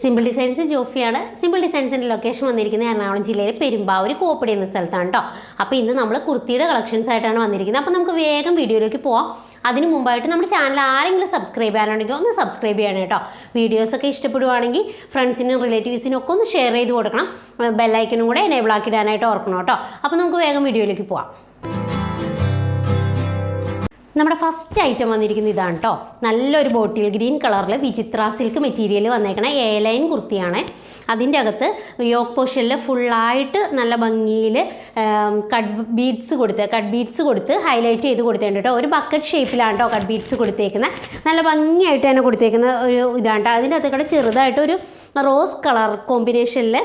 Simple designs ജോഫിയാണ്. Simple ഡിസൈൻസിൻ്റെ location വന്നിരിക്കുന്നത് എറണാകുളം ജില്ലയിലെ പെരുമ്പാവൂർ കോപ്പടി എന്ന സ്ഥലത്താണ് കേട്ടോ. അപ്പോൾ ഇന്ന് നമ്മൾ കുർത്തിയുടെ കളക്ഷൻസ് ആയിട്ടാണ് വന്നിരിക്കുന്നത്. അപ്പോൾ നമുക്ക് വേഗം വീഡിയോയിലേക്ക് പോവാം. അതിന് മുമ്പായിട്ട് നമ്മുടെ ചാനൽ ആരെങ്കിലും സബ്സ്ക്രൈബ് ചെയ്യാനുണ്ടെങ്കിൽ ഒന്ന് സബ്സ്ക്രൈബ് ചെയ്യണം കേട്ടോ. വീഡിയോസൊക്കെ ഇഷ്ടപ്പെടുവാണെങ്കിൽ ഫ്രണ്ട്സിനും റിലേറ്റീവ്സിനും ഒക്കെ ഒന്ന് ഷെയർ ചെയ്ത് കൊടുക്കണം. ബെല്ലൈക്കനും കൂടെ എനേബിൾ ആക്കിയിടാനായിട്ട് ഓർക്കണം കേട്ടോ. അപ്പോൾ നമുക്ക് വേഗം വീഡിയോയിലേക്ക് പോവാം. നമ്മുടെ ഫസ്റ്റ് ഐറ്റം വന്നിരിക്കുന്നത് ഇതാണ് കേട്ടോ. നല്ലൊരു ബോട്ടിൽ ഗ്രീൻ കളറിൽ വിചിത്ര സിൽക്ക് മെറ്റീരിയൽ വന്നേക്കണ എ ലൈൻ കുർത്തിയാണ്. അതിൻ്റെ അകത്ത് യോക്ക് പോർഷനിൽ ഫുള്ളായിട്ട് നല്ല ഭംഗിയിൽ കട്ട് ബീഡ്സ് കൊടുത്ത് ഹൈലൈറ്റ് ചെയ്ത് കൊടുത്തിട്ടുണ്ട് കേട്ടോ. ഒരു ബക്കറ്റ് ഷേപ്പിലാണ് കേട്ടോ കട്ട് ബീഡ്സ് കൊടുത്തേക്കുന്നത്. നല്ല ഭംഗിയായിട്ട് തന്നെ കൊടുത്തേക്കുന്ന ഒരു ഇതാണ് കേട്ടോ. അതിൻ്റെ അകത്ത് കൂടെ ചെറുതായിട്ടൊരു റോസ് കളർ കോമ്പിനേഷനിൽ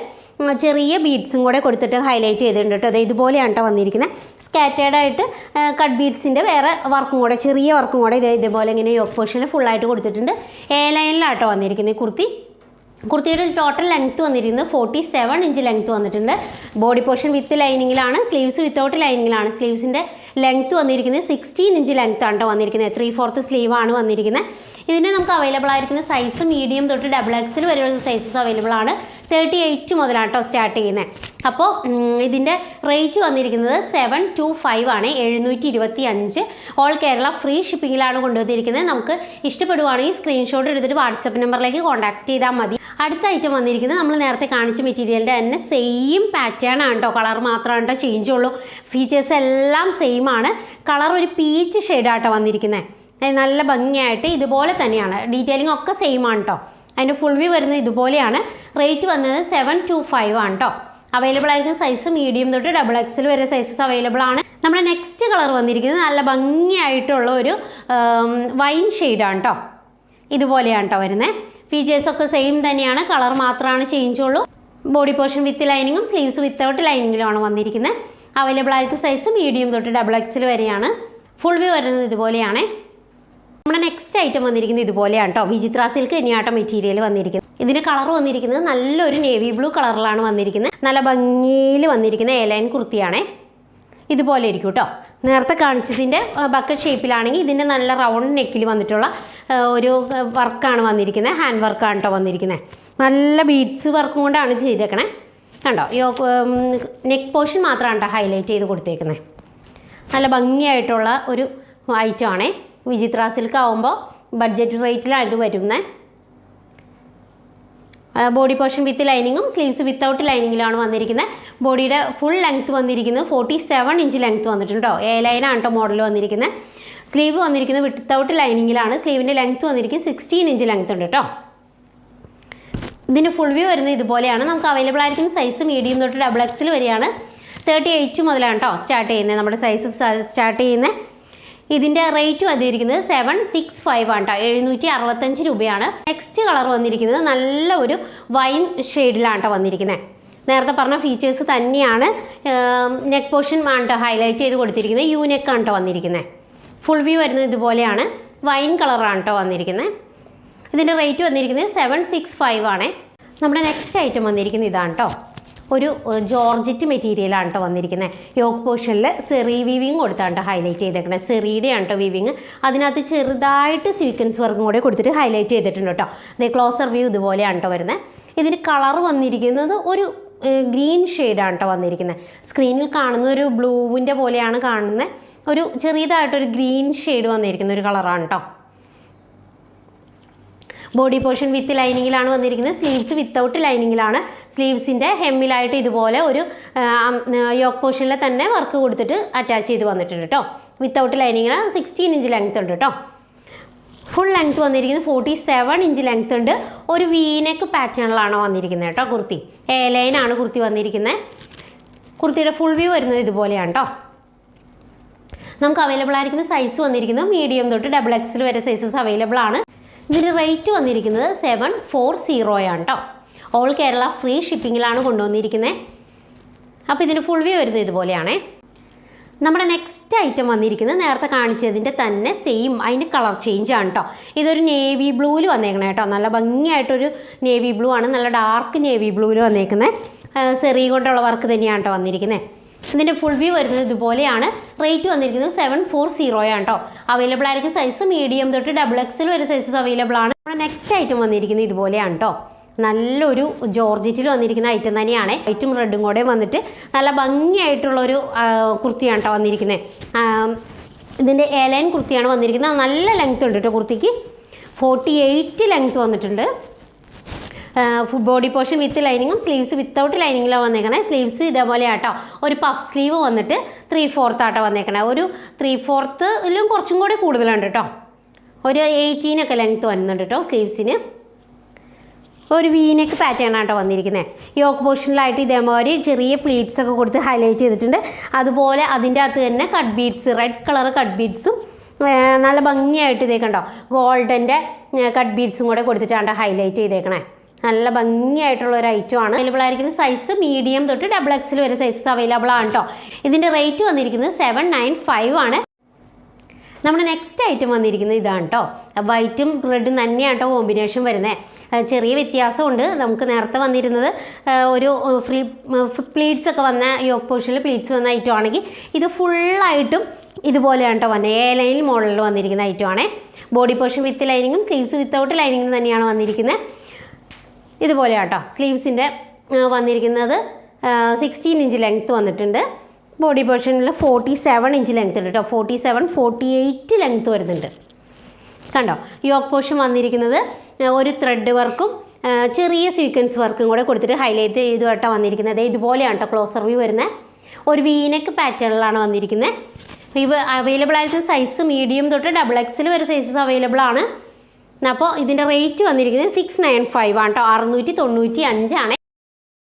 ചെറിയ ബീഡ്സും കൂടെ കൊടുത്തിട്ട് ഹൈലൈറ്റ് ചെയ്തിട്ടുണ്ട് കേട്ടോ. അത് ഇതുപോലെയാണ് കേട്ടോ വന്നിരിക്കുന്നത്. സ്കാറ്റേഡായിട്ട് കട്ട് ബീഡ്സിൻ്റെ വേറെ വർക്കും കൂടെ ചെറിയ വർക്കും കൂടെ ഇതേപോലെ ഇങ്ങനെ യോക്ക് പോർഷനിൽ ഫുള്ളായിട്ട് കൊടുത്തിട്ടുണ്ട്. എ ലൈനിലാട്ടോ വന്നിരിക്കുന്നത് ഈ കുർത്തിയുടെ ടോട്ടൽ ലെങ്ത്ത് വന്നിരിക്കുന്നത് 47 ഇഞ്ച് ലെങ്ത്ത് വന്നിട്ടുണ്ട്. ബോഡി പോർഷൻ വിത്ത് ലൈനിങ്ങിലാണ്, സ്ലീവ്സ് വിത്തൗട്ട് ലൈനിങ്ങിലാണ്. സ്ലീവ്സിൻ്റെ ലെങ്ത്ത് വന്നിരിക്കുന്നത് 16 ഇഞ്ച് ലെങ്ത്ത് ആണ് കേട്ടോ വന്നിരിക്കുന്നത്. 3/4 സ്ലീവാണ് വന്നിരിക്കുന്നത്. ഇതിന് നമുക്ക് അവൈലബിൾ ആയിരിക്കുന്ന സൈസ് മീഡിയം തൊട്ട് XXL വരെയുള്ള സൈസസ് അവൈലബിൾ ആണ്. 38 മുതലാണ് കേട്ടോ സ്റ്റാർട്ട് ചെയ്യുന്നത്. അപ്പോൾ ഇതിൻ്റെ റേറ്റ് വന്നിരിക്കുന്നത് 725 ആണ്, 725. ഓൾ കേരള ഫ്രീ ഷിപ്പിങ്ങിലാണ് കൊണ്ടുവന്നിരിക്കുന്നത്. നമുക്ക് ഇഷ്ടപ്പെടുവാണെങ്കിൽ സ്ക്രീൻഷോട്ട് എടുത്തിട്ട് വാട്സപ്പ് നമ്പറിലേക്ക് കോൺടാക്ട് ചെയ്താൽ മതി. അടുത്ത ഐറ്റം വന്നിരിക്കുന്നത് നമ്മൾ നേരത്തെ കാണിച്ച മെറ്റീരിയലിൻ്റെ തന്നെ സെയിം പാറ്റേൺ ആണ് കേട്ടോ. കളർ മാത്രമാണ് കേട്ടോ ചേഞ്ച് ഉള്ളൂ. ഫീച്ചേഴ്സ് എല്ലാം സെയിം ആണ്. കളർ ഒരു പീച്ച് ഷെയ്ഡാട്ടോ വന്നിരിക്കുന്നത്. നല്ല ഭംഗിയായിട്ട് ഇതുപോലെ തന്നെയാണ്. ഡീറ്റെയിലിംഗ് ഒക്കെ സെയിം ആണ് കേട്ടോ. അതിൻ്റെ ഫുൾ വ്യൂ വരുന്നത് ഇതുപോലെയാണ്. റേറ്റ് വന്നത് 725 ആണ് കേട്ടോ. അവൈലബിൾ ആയിരിക്കുന്ന സൈസ് മീഡിയം തൊട്ട് XXL വരെ സൈസസ് അവൈലബിൾ ആണ്. നമ്മുടെ നെക്സ്റ്റ് കളർ വന്നിരിക്കുന്നത് നല്ല ഭംഗിയായിട്ടുള്ള ഒരു വൈൻ ഷെയ്ഡാണ് കേട്ടോ. ഇതുപോലെയാണ് കേട്ടോ വരുന്നത്. ഫീച്ചേഴ്സൊക്കെ സെയിം തന്നെയാണ്, കളർ മാത്രമാണ് ചേഞ്ച് ഉള്ളൂ. ബോഡി പോർഷൻ വിത്ത് ലൈനിങ്ങും സ്ലീവ്സ് വിത്തൗട്ട് ലൈനിങ്ങിലുമാണ് വന്നിരിക്കുന്നത്. അവൈലബിൾ ആയിരിക്കുന്ന സൈസ് മീഡിയം തൊട്ട് XXL വരെയാണ്. ഫുൾ വ്യൂ വരുന്നത് ഇതുപോലെയാണ്. നമ്മുടെ നെക്സ്റ്റ് ഐറ്റം വന്നിരിക്കുന്നത് ഇതുപോലെയാണ് കേട്ടോ. വിചിത്ര സിൽക്ക് തന്നെയാട്ടോ മെറ്റീരിയൽ വന്നിരിക്കുന്നത്. ഇതിന് കളർ വന്നിരിക്കുന്നത് നല്ലൊരു നേവി ബ്ലൂ കളറിലാണ് വന്നിരിക്കുന്നത്. നല്ല ഭംഗിയിൽ വന്നിരിക്കുന്ന എ ലൈൻ കുർത്തിയാണേ. ഇതുപോലെ ഇരിക്കും കേട്ടോ. നേരത്തെ കാണിച്ചതിൻ്റെ ബക്കറ്റ് ഷേപ്പിലാണെങ്കിൽ ഇതിൻ്റെ നല്ല റൗണ്ട് നെക്കിൽ വന്നിട്ടുള്ള ഒരു വർക്കാണ് വന്നിരിക്കുന്നത്. ഹാൻഡ് വർക്കാണ് കേട്ടോ വന്നിരിക്കുന്നത്. നല്ല ബീഡ്സ് വർക്കും കൊണ്ടാണ് ചെയ്തേക്കണേ കണ്ടോ. നെക്ക് പോർഷൻ മാത്രമാണ് കേട്ടോ ഹൈലൈറ്റ് ചെയ്ത് കൊടുത്തേക്കുന്നത്. നല്ല ഭംഗിയായിട്ടുള്ള ഒരു ഐറ്റമാണേ. വിചിത്ര സിൽക്ക് ആവുമ്പോൾ ബഡ്ജറ്റ് റേറ്റിലായിട്ട് വരുന്നത്. ബോഡി പോർഷൻ വിത്ത് ലൈനിങ്ങും സ്ലീവ്സ് വിത്തൗട്ട് ലൈനിങ്ങിലാണ് വന്നിരിക്കുന്നത്. ബോഡിയുടെ ഫുൾ ലെങ്ത്ത് വന്നിരിക്കുന്നത് 47 ഇഞ്ച് ലെങ്ത്ത് വന്നിട്ടുണ്ട് കേട്ടോ. എ ലൈനാണ് കേട്ടോ മോഡൽ വന്നിരിക്കുന്നത്. സ്ലീവ് വന്നിരിക്കുന്നത് വിത്തൗട്ട് ലൈനിങ്ങിലാണ്. സ്ലീവിൻ്റെ ലെങ്ത്ത് വന്നിരിക്കുന്നത് 16 ഇഞ്ച് ലെങ്ത്ത് ഉണ്ട് കേട്ടോ. ഇതിൻ്റെ ഫുൾ വ്യൂ വരുന്നത് ഇതുപോലെയാണ്. നമുക്ക് അവൈലബിൾ ആയിരിക്കുന്ന സൈസ് മീഡിയം തൊട്ട് XXL വരെയാണ്. 38 മുതലാണ് കേട്ടോ സ്റ്റാർട്ട് ചെയ്യുന്നത്. നമ്മുടെ സൈസ് സ്റ്റാർട്ട് ചെയ്യുന്നത്. ഇതിൻ്റെ റേറ്റ് വന്നിരിക്കുന്നത് 765 ആണ് കേട്ടോ. 765 രൂപയാണ്. നെക്സ്റ്റ് കളർ വന്നിരിക്കുന്നത് നല്ല ഒരു വൈൻ ഷെയ്ഡിലാണ് കേട്ടോ വന്നിരിക്കുന്നത്. നേരത്തെ പറഞ്ഞ ഫീച്ചേഴ്സ് തന്നെയാണ്. നെക്ക് പോർഷൻ ആണ് കേട്ടോ ഹൈലൈറ്റ് ചെയ്ത് കൊടുത്തിരിക്കുന്നത്. യു നെക്കാണ് കേട്ടോ വന്നിരിക്കുന്നത്. ഫുൾ വ്യൂ വരുന്നത് ഇതുപോലെയാണ്. വൈൻ കളറാണ് കേട്ടോ വന്നിരിക്കുന്നത്. ഇതിൻ്റെ റേറ്റ് വന്നിരിക്കുന്നത് 765 ആണ്. നമ്മുടെ നെക്സ്റ്റ് ഐറ്റം വന്നിരിക്കുന്നത് ഇതാണ് കേട്ടോ. ഒരു ജോർജറ്റ് മെറ്റീരിയലാണ് കേട്ടോ വന്നിരിക്കുന്നത്. യോക്ക് പോർഷനിൽ സെറി വീവിങ് കൊടുത്താണ് കേട്ടോ ഹൈലൈറ്റ് ചെയ്തേക്കുന്നത്. സെറിയുടെയാണ് കേട്ടോ വീവിങ്. അതിനകത്ത് ചെറുതായിട്ട് സ്വീക്വൻസ് വർക്കും കൂടെ കൊടുത്തിട്ട് ഹൈലൈറ്റ് ചെയ്തിട്ടുണ്ട് കേട്ടോ. ക്ലോസർ വ്യൂ ഇതുപോലെയാണ് കേട്ടോ വരുന്നത്. ഇതിന് കളർ വന്നിരിക്കുന്നത് ഒരു ഗ്രീൻ ഷെയ്ഡാണ് കേട്ടോ വന്നിരിക്കുന്നത്. സ്ക്രീനിൽ കാണുന്ന ഒരു ബ്ലൂവിൻ്റെ പോലെയാണ് കാണുന്നത്. ഒരു ചെറിയതായിട്ടൊരു ഗ്രീൻ ഷെയ്ഡ് വന്നിരിക്കുന്ന ഒരു കളറാണ് കേട്ടോ. ബോഡി പോർഷൻ വിത്ത് ലൈനിങ്ങിലാണ് വന്നിരിക്കുന്നത്. സ്ലീവ്സ് വിത്തൗട്ട് ലൈനിങ്ങിലാണ്. സ്ലീവ്സിൻ്റെ ഹെമ്മിലായിട്ട് ഇതുപോലെ ഒരു യോക്ക് പോർഷനിൽ തന്നെ വർക്ക് കൊടുത്തിട്ട് അറ്റാച്ച് ചെയ്ത് വന്നിട്ടുണ്ട് കേട്ടോ. വിത്തൗട്ട് ലൈനിങ്ങിന് 16 ഇഞ്ച് ലെങ്ത്ത് ഉണ്ട് കേട്ടോ. ഫുൾ ലെങ്ത്ത് വന്നിരിക്കുന്നത് 47 ഇഞ്ച് ലെങ്ത്ത് ഉണ്ട്. ഒരു വീനെക്ക് പാറ്റേണിലാണ് വന്നിരിക്കുന്നത് കേട്ടോ കുർത്തി. എ ലൈനാണ് കുർത്തി വന്നിരിക്കുന്നത്. കുർത്തിയുടെ ഫുൾ വ്യൂ വരുന്നത് ഇതുപോലെയാണ് കേട്ടോ. നമുക്ക് അവൈലബിൾ ആയിരിക്കുന്ന സൈസ് വന്നിരിക്കുന്നത് മീഡിയം തൊട്ട് XXL വരെ സൈസസ് അവൈലബിൾ ആണ്. ഇതിൻ്റെ റേറ്റ് വന്നിരിക്കുന്നത് 740 ആണ് കേട്ടോ. ഓൾ കേരള ഫ്രീ ഷിപ്പിങ്ങിലാണ് കൊണ്ടുവന്നിരിക്കുന്നത്. അപ്പോൾ ഇതിൻ്റെ ഫുൾ വ്യൂ വരുന്നത് ഇതുപോലെയാണേ. നമ്മുടെ നെക്സ്റ്റ് ഐറ്റം വന്നിരിക്കുന്നത് നേരത്തെ കാണിച്ചതിൻ്റെ തന്നെ സെയിം, അതിൻ്റെ കളർ ചേഞ്ച് ആണ് കേട്ടോ. ഇതൊരു നേവി ബ്ലൂവിൽ വന്നേക്കണേ കേട്ടോ. നല്ല ഭംഗിയായിട്ടൊരു നേവി ബ്ലൂ ആണ്. നല്ല ഡാർക്ക് നേവി ബ്ലൂവിൽ വന്നേക്കുന്നത്. സെറി കൊണ്ടുള്ള വർക്ക് തന്നെയാണ് കേട്ടോ വന്നിരിക്കുന്നത്. ഇതിൻ്റെ ഫുൾ വ്യൂ വരുന്നത് ഇതുപോലെയാണ്. റേറ്റ് വന്നിരിക്കുന്നത് 740 ആണ് കേട്ടോ. അവൈലബിൾ ആയിരിക്കും സൈസ് മീഡിയം തൊട്ട് XXL വരെ സൈസസ് അവൈലബിൾ ആണ്. നമ്മുടെ നെക്സ്റ്റ് ഐറ്റം വന്നിരിക്കുന്നത് ഇതുപോലെയാണ് കേട്ടോ. നല്ലൊരു ജോർജറ്റിൽ വന്നിരിക്കുന്ന ഐറ്റം തന്നെയാണ്. വൈറ്റും റെഡും കൂടെ വന്നിട്ട് നല്ല ഭംഗിയായിട്ടുള്ളൊരു കുർത്തിയാണ് കേട്ടോ വന്നിരിക്കുന്നത്. ഇതിൻ്റെ എലൈൻ കുർത്തിയാണ് വന്നിരിക്കുന്നത്. നല്ല ലെങ്ത് ഉണ്ട് കേട്ടോ കുർത്തിക്ക്. 48 ലെങ്ത് വന്നിട്ടുണ്ട്. ബോഡി പോർഷൻ വിത്ത് ലൈനിങ്ങും സ്ലീവ്സ് വിത്തൗട്ട് ലൈനിങ്ങിലാണ് വന്നേക്കണേ. സ്ലീവ്സ് ഇതേപോലെ ആട്ടോ, ഒരു പഫ് സ്ലീവ് വന്നിട്ട് 3/4 ആട്ടോ വന്നേക്കണേ. ഒരു 3/4 കുറച്ചും കൂടി കൂടുതലുണ്ട് കേട്ടോ. ഒരു 18 ലെങ്ത്ത് വരുന്നുണ്ട് കേട്ടോ സ്ലീവ്സിന്. ഒരു വീനെക്ക് പാറ്റേൺ ആട്ടോ വന്നിരിക്കുന്നത്. യോക്ക് പോർഷനിലായിട്ട് ഇതേമാതിരി ചെറിയ പ്ലീറ്റ്സ് ഒക്കെ കൊടുത്ത് ഹൈലൈറ്റ് ചെയ്തിട്ടുണ്ട്. അതുപോലെ അതിൻ്റെ അകത്ത് തന്നെ cut beads, red colour cut ബീഡ്സും നല്ല ഭംഗിയായിട്ട് ഇതേക്കണ്ടോ ഗോൾഡൻ്റെ കട്ട് ബീഡ്സും കൂടെ കൊടുത്തിട്ടാണ് ഹൈലൈറ്റ് ചെയ്തേക്കണേ. നല്ല ഭംഗിയായിട്ടുള്ള ഒരു ഐറ്റമാണ്. അവൈലബിൾ ആയിരിക്കുന്ന സൈസ് മീഡിയം തൊട്ട് XXL വരെ സൈസസ് അവൈലബിൾ ആണ് കേട്ടോ. ഇതിൻ്റെ റേറ്റ് വന്നിരിക്കുന്നത് 795 ആണ്. നമ്മുടെ നെക്സ്റ്റ് ഐറ്റം വന്നിരിക്കുന്നത് ഇതാണ് കേട്ടോ. വൈറ്റും റെഡും തന്നെയാണ് കേട്ടോ കോമ്പിനേഷൻ വരുന്നത്. ചെറിയ വ്യത്യാസമുണ്ട്. നമുക്ക് നേരത്തെ വന്നിരുന്നത് ഒരു പ്ലീറ്റ്സ് ഒക്കെ വന്ന യോക്ക് പോർഷനിൽ പ്ലീറ്റ്സ് വന്ന ഐറ്റം ആണെങ്കിൽ ഇത് ഫുള്ളായിട്ടും ഇതുപോലെയാണ് കേട്ടോ വന്നത്. എ ലൈൻ മോഡലിൽ വന്നിരിക്കുന്ന ഐറ്റമാണ്. ബോഡി പോർഷൻ വിത്ത് ലൈനിങ്ങും സ്ലീവ്സ് വിത്തൗട്ട് ലൈനിങ്ങും തന്നെയാണ് വന്നിരിക്കുന്നത്. ഇതുപോലെയാണ് കേട്ടോ സ്ലീവ്സിൻ്റെ വന്നിരിക്കുന്നത്. 16 ഇഞ്ച് ലെങ്ത്ത് വന്നിട്ടുണ്ട്. ബോഡി പോർഷനിൽ 47 ഇഞ്ച് ലെങ്ത്ത് ഉണ്ട് കേട്ടോ. 47, 48 ലെങ്ത്ത് വരുന്നുണ്ട്. കണ്ടോ യോക്ക് പോർഷൻ വന്നിരിക്കുന്നത് ഒരു ത്രെഡ് വർക്കും ചെറിയ സീക്വൻസ് വർക്കും കൂടെ കൊടുത്തിട്ട് ഹൈലൈറ്റ് ചെയ്ത് കേട്ടോ വന്നിരിക്കുന്നത്. ഇതുപോലെയാണ് കേട്ടോ ക്ലോസർ വ്യൂ വരുന്നത്. ഒരു വീനെക്ക് പാറ്റേണിലാണ് വന്നിരിക്കുന്നത്. ഇവ അവൈലബിൾ ആയിരിക്കുന്ന സൈസ് മീഡിയം തൊട്ട് XXL വരെ സൈസസ് അവൈലബിൾ ആണ്. അപ്പോൾ ഇതിൻ്റെ റേറ്റ് വന്നിരിക്കുന്നത് 695 ആണ് കേട്ടോ. 695 ആണ്.